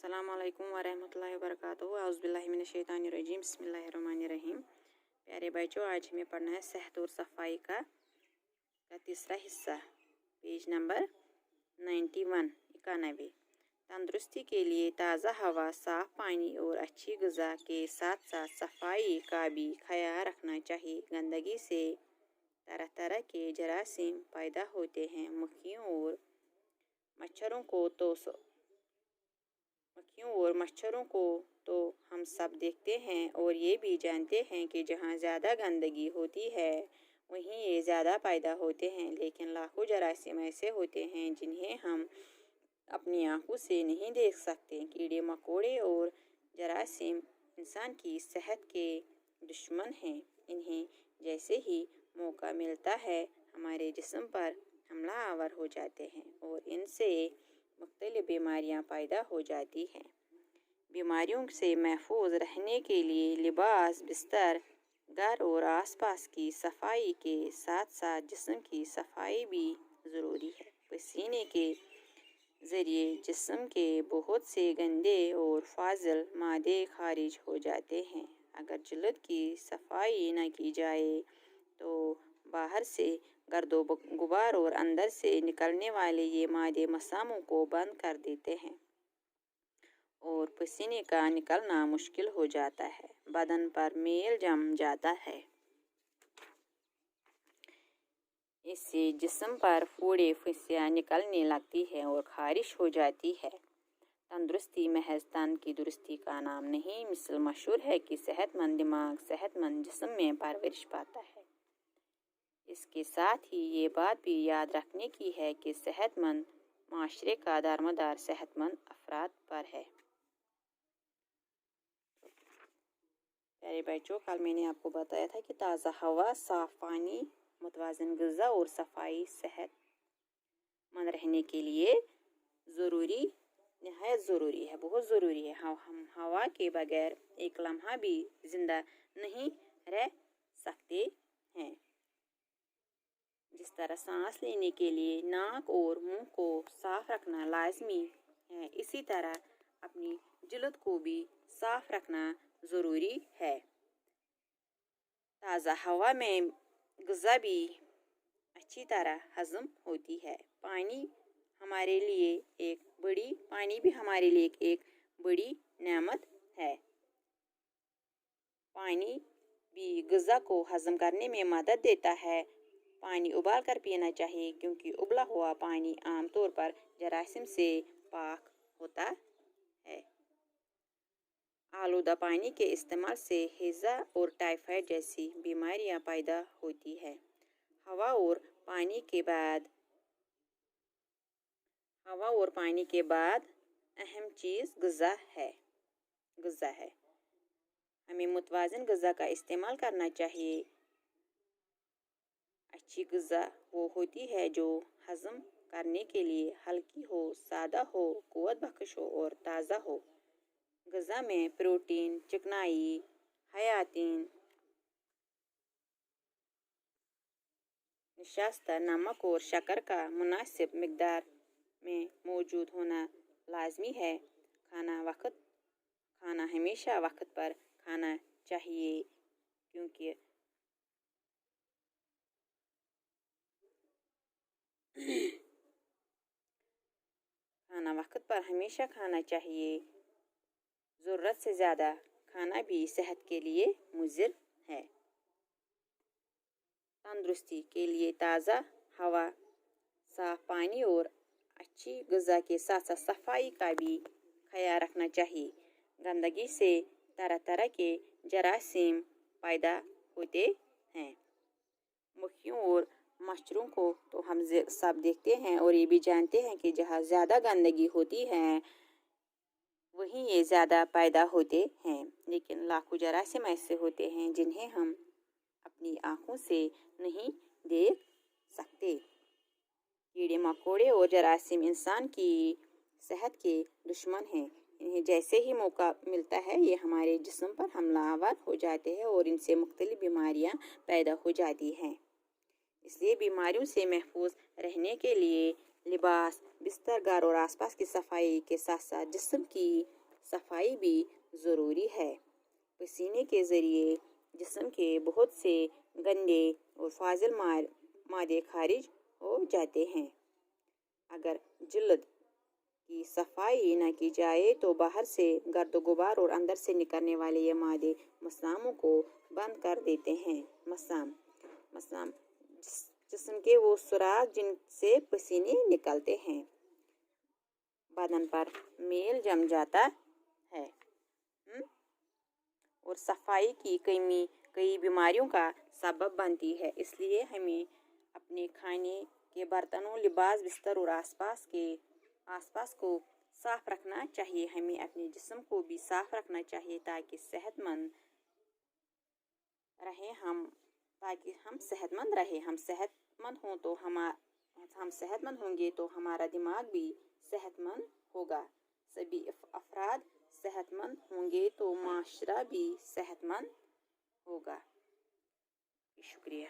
अस्सलामुअलैकुम वरहमतुल्लाहि वबरकातुहू। औज़ुबिल्लाहि बिस्मिल्लाहिर्रहमानिर्रहीम। प्यारे बच्चों, आज हमें पढ़ना है सेहत और सफाई का तीसरा हिस्सा, पेज नंबर 91। तंदुरुस्ती के लिए ताज़ा हवा, साफ पानी और अच्छी ग़िज़ा के साथ साथ सफाई का भी ख्याल रखना चाहिए। गंदगी से तरह तरह के जरासीम पैदा होते हैं। मक्खियों और मच्छरों को तो हम सब देखते हैं और ये भी जानते हैं कि जहाँ ज़्यादा गंदगी होती है वहीं ये ज़्यादा पैदा होते हैं। लेकिन लाखों जरासीम ऐसे होते हैं जिन्हें हम अपनी आंखों से नहीं देख सकते। कीड़े मकोड़े और जरासीम इंसान की सेहत के दुश्मन हैं। इन्हें जैसे ही मौका मिलता है हमारे जिस्म पर हमला आवर हो जाते हैं और इनसे मुख्तलिफ बीमारियां पैदा हो जाती हैं। बीमारियों से महफूज रहने के लिए लिबास, बिस्तर, घर और आसपास की सफाई के साथ साथ जिस्म की सफाई भी ज़रूरी है। पसीने के ज़रिए जिस्म के बहुत से गंदे और फाजिल मादे खारिज हो जाते हैं। अगर जिल्द की सफाई न की जाए तो बाहर से गर्दो गुबार और अंदर से निकलने वाले ये मादे मसामों को बंद कर देते हैं और पसीने का निकलना मुश्किल हो जाता है। बदन पर मेल जम जाता है। इससे जिस्म पर फूड़े फुंसियाँ निकलने लगती है और खारिश हो जाती है। तंदुरुस्ती महज तन की दुरुस्ती का नाम नहीं, मिसल मशहूर है कि सेहतमंद दिमाग सेहतमंद जिस्म में परवरिश पाता है। इसके साथ ही ये बात भी याद रखने की है कि सेहतमंद माशरे का दारोमदार सेहतमंद अफराद पर है। प्यारे बच्चों, कल मैंने आपको बताया था कि ताज़ा हवा, साफ पानी, मुतवाज़िन ग़िज़ा और सफाई सेहतमंद रहने के लिए नहायत ज़रूरी है, बहुत ज़रूरी है। हम हवा के बगैर एक लम्हा भी ज़िंदा नहीं रह सकते हैं। जिस तरह सांस लेने के लिए नाक और मुंह को साफ रखना लाजमी है, इसी तरह अपनी जिल्द को भी साफ रखना ज़रूरी है। ताज़ा हवा में ग़िज़ा भी अच्छी तरह हज़म होती है। पानी भी हमारे लिए एक बड़ी नेमत है। पानी भी ग़िज़ा को हज़म करने में मदद देता है। पानी उबाल कर पीना चाहिए क्योंकि उबला हुआ पानी आमतौर पर जरासीम से पाक होता है। आलूदा पानी के इस्तेमाल से हैज़ा और टाइफाइड जैसी बीमारियां पैदा होती है। हवा और पानी के बाद अहम चीज़ ग़िज़ा है। हमें मुतवाज़िन ग़िज़ा का इस्तेमाल करना चाहिए। अच्छी ग़िज़ा वो होती है जो हज़म करने के लिए हल्की हो, सादा हो, क़ुव्वत बख्श हो और ताज़ा हो। ग़िज़ा में प्रोटीन, चिकनाई, हयातीन, निशास्ता, नमक और शक्कर का मुनासिब मिक़दार में मौजूद होना लाज़मी है। खाना हमेशा वक्त पर खाना चाहिए क्योंकि खाना वक्त पर हमेशा खाना चाहिए। ज़रूरत से ज़्यादा खाना भी सेहत के लिए मुज़िर है। तंदुरुस्ती के लिए ताज़ा हवा, साफ पानी और अच्छी ग़िज़ा के साथ साथ सफाई का भी ख्याल रखना चाहिए। गंदगी से तरह तरह के जरासीम पैदा होते हैं। मक्खियों और मच्छरों को तो हम सब देखते हैं और ये भी जानते हैं कि जहाँ ज़्यादा गंदगी होती है वहीं ये ज़्यादा पैदा होते हैं। लेकिन लाखों जरासीम ऐसे होते हैं जिन्हें हम अपनी आंखों से नहीं देख सकते। कीड़े मकोड़े और जरासीम इंसान की सेहत के दुश्मन हैं। इन्हें जैसे ही मौका मिलता है ये हमारे जिस्म पर हमलावर हो जाते हैं और इनसे मुख्तलिफ बीमारियां पैदा हो जाती हैं। इसलिए बीमारियों से महफूज रहने के लिए लिबास, बिस्तर, घर और आसपास की सफाई के साथ साथ जिस्म की सफाई भी ज़रूरी है। पसीने के ज़रिए जिस्म के बहुत से गंदे और फाजिल मादे खारिज हो जाते हैं। अगर जिल्द की सफाई न की जाए तो बाहर से गर्द गुबार और अंदर से निकलने वाले ये मादे मसामों को बंद कर देते हैं। मसाम जिस्म के वो सुराख जिनसे पसीने निकलते हैं। बदन पर मेल जम जाता है और सफाई की कमी कई बीमारियों का सबब बनती है। इसलिए हमें अपने खाने के बर्तनों, लिबास, बिस्तर और आसपास को साफ रखना चाहिए। हमें अपने जिस्म को भी साफ रखना चाहिए ताकि हम सेहतमंद रहें। हम सेहतमंद होंगे तो हमारा दिमाग भी सेहतमंद होगा। सभी अफराद सेहतमंद होंगे तो माशरा भी सेहतमंद होगा। शुक्रिया।